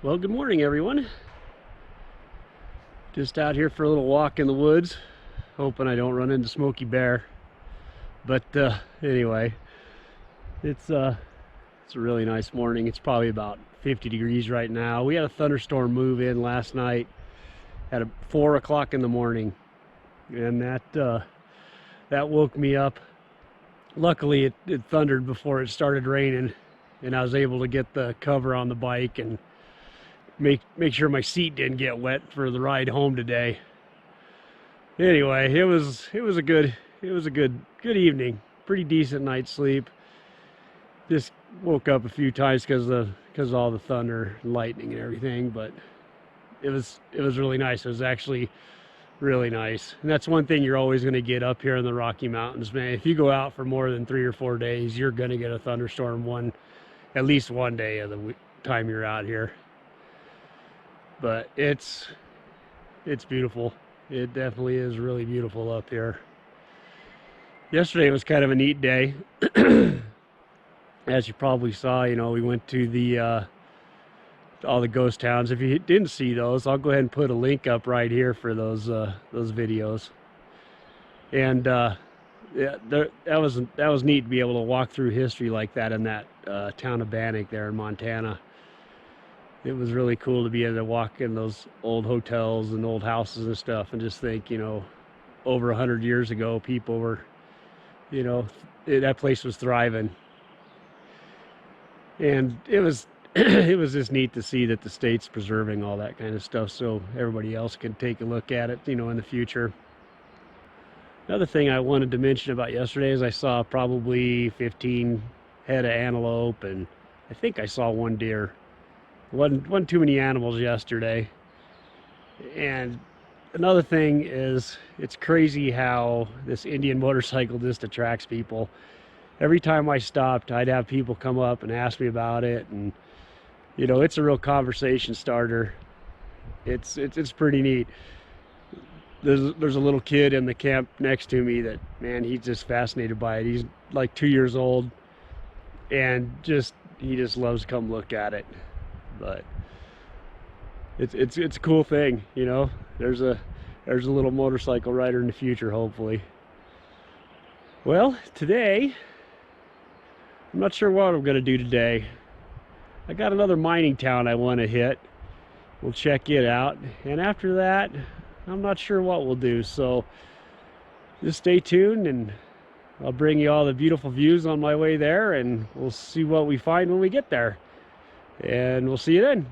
Well, good morning, everyone. Just out here for a little walk in the woods, hoping I don't run into Smokey Bear. But anyway, it's a really nice morning. It's probably about 50 degrees right now. We had a thunderstorm move in last night at 4 o'clock in the morning, and that woke me up. Luckily, it thundered before it started raining, and I was able to get the cover on the bike and make sure my seat didn't get wet for the ride home today. Anyway, it was a good evening. Pretty decent night's sleep. Just woke up a few times because of all the thunder and lightning and everything, but it was really nice. It was actually really nice. And that's one thing you're always going to get up here in the Rocky Mountains, man. If you go out for more than 3 or 4 days, you're going to get a thunderstorm at least one day of the time you're out here. But it's beautiful. It definitely is really beautiful up here. Yesterday was kind of a neat day. As you probably saw, we went to all the ghost towns. If you didn't see those, I'll go ahead and put a link up right here for those videos. And yeah, that was neat to be able to walk through history like that in that town of Bannock there in Montana. It was really cool to be able to walk in those old hotels and old houses and stuff and just think, over 100 years ago, people were, that place was thriving. And it was it was just neat to see that the state's preserving all that kind of stuff so everybody else can take a look at it, in the future. Another thing I wanted to mention about yesterday is I saw probably 15 head of antelope, and I think I saw one deer. Wasn't too many animals yesterday. And another thing is, it's crazy how this Indian motorcycle just attracts people. Every time I stopped, I'd have people come up and ask me about it, and it's a real conversation starter. It's pretty neat. There's a little kid in the camp next to me that, man, he's just fascinated by it. He's like 2 years old, and he just loves to come look at it. But it's a cool thing, There's a little motorcycle rider in the future, hopefully. Well, today, I'm not sure what I'm going to do today. I got another mining town I want to hit. We'll check it out, and after that, I'm not sure what we'll do. So just stay tuned, and I'll bring you all the beautiful views on my way there, and we'll see what we find when we get there. And we'll see you then.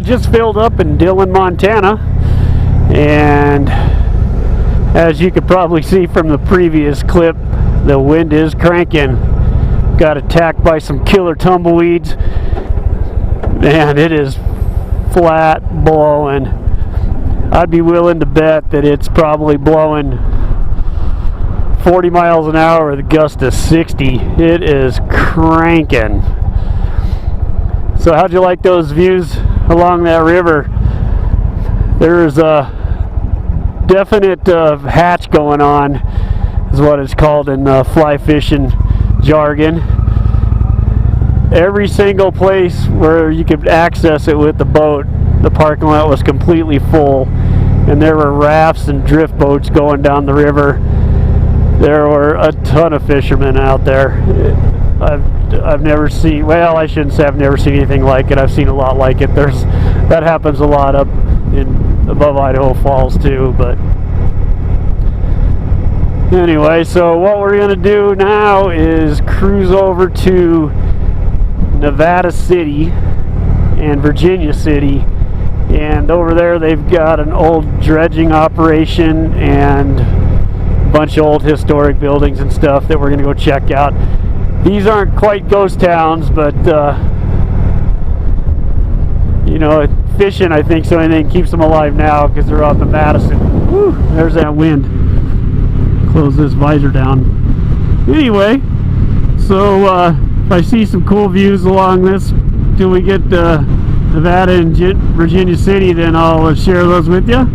just filled up in Dillon, Montana, and as you could probably see from the previous clip, the wind is cranking. Got attacked by some killer tumbleweeds, and it is flat blowing. I'd be willing to bet that it's probably blowing 40 miles an hour with a gust of 60. It is cranking. So how'd you like those views along that river? There's a definite hatch going on, is what it's called in fly fishing jargon. Every single place where you could access it with the boat, the parking lot was completely full, and there were rafts and drift boats going down the river. There were a ton of fishermen out there. I've never seen, well, I shouldn't say I've never seen anything like it. I've seen a lot like it. That happens a lot up in above Idaho Falls too. But anyway, so what we're gonna do now is cruise over to Nevada City and Virginia City, and over there they've got an old dredging operation and a bunch of old historic buildings and stuff that we're gonna go check out. These aren't quite ghost towns, but you know, fishing, I think, so anything keeps them alive now because they're up in Madison. Whew, there's that wind. Close this visor down. Anyway, so if I see some cool views along this till we get Nevada and Virginia City, then I'll share those with you.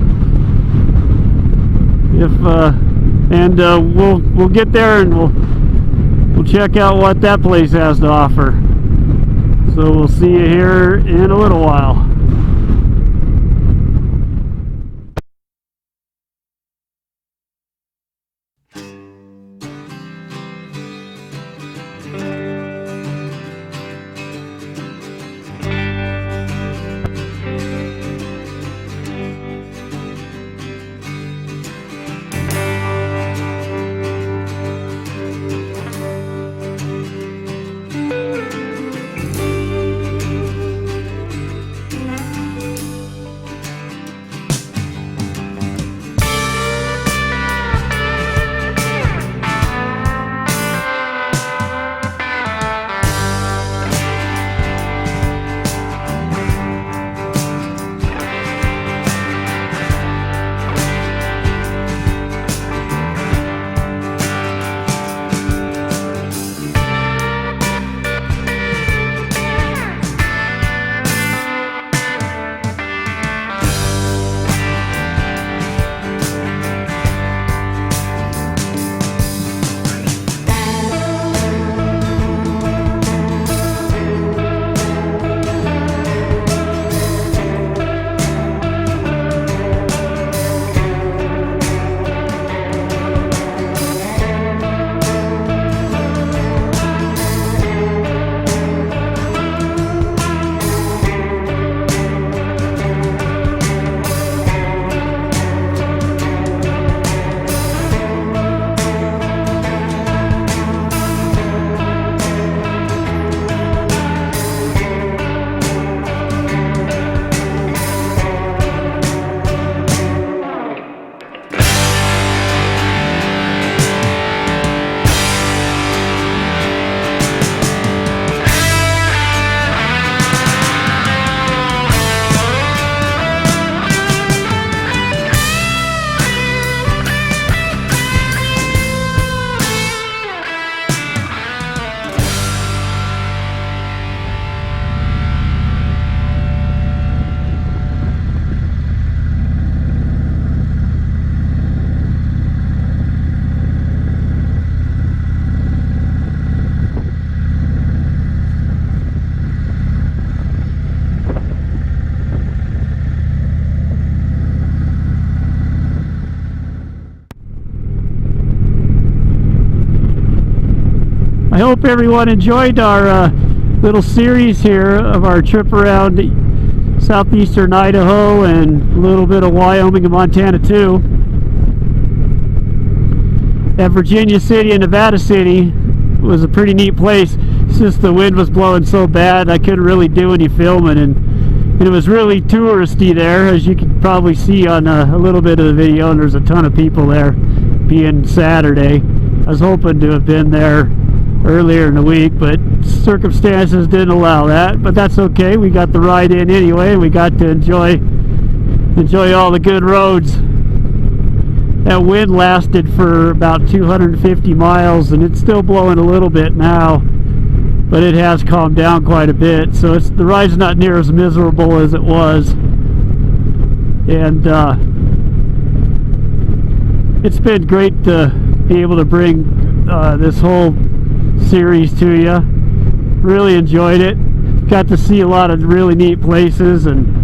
We'll get there and we'll check out what that place has to offer. So we'll see you here in a little while. I hope everyone enjoyed our little series here of our trip around southeastern Idaho and a little bit of Wyoming and Montana too. At Virginia City and Nevada City was a pretty neat place. Since the wind was blowing so bad, I couldn't really do any filming, and And it was really touristy there, as you can probably see on a little bit of the video, and there's a ton of people there, being Saturday. I was hoping to have been there earlier in the week, but circumstances didn't allow that. But that's okay, we got the ride in anyway, and we got to enjoy all the good roads. That wind lasted for about 250 miles, and it's still blowing a little bit now, but it has calmed down quite a bit, so the ride's not near as miserable as it was. And it's been great to be able to bring this whole series to you. Really enjoyed it. Got to see a lot of really neat places, and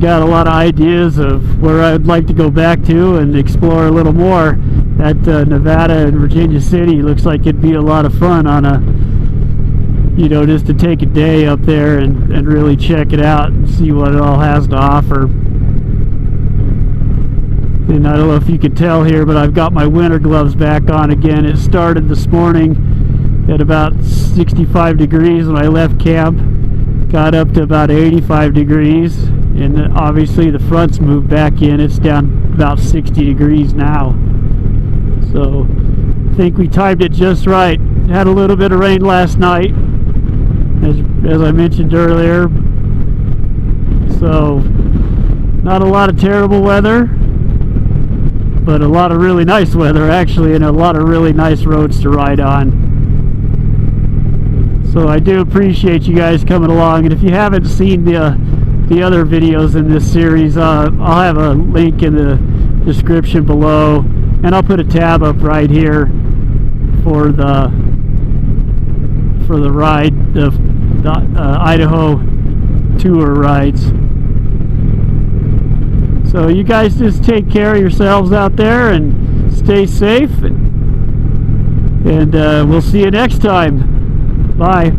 got a lot of ideas of where I'd like to go back to and explore a little more. That Nevada and Virginia City looks like it'd be a lot of fun on a, you know, just to take a day up there and really check it out and see what it all has to offer. And I don't know if you can tell here, but I've got my winter gloves back on again. It started this morning at about 65 degrees when I left camp, got up to about 85 degrees, and obviously the front's moved back in. It's down about 60 degrees now. So I think we timed it just right. Had a little bit of rain last night, as I mentioned earlier, so not a lot of terrible weather, but a lot of really nice weather actually, and a lot of really nice roads to ride on. So I do appreciate you guys coming along, and if you haven't seen the other videos in this series, I'll have a link in the description below, and I'll put a tab up right here for the ride, the Idaho tour rides. So you guys just take care of yourselves out there and stay safe, and we'll see you next time. Bye.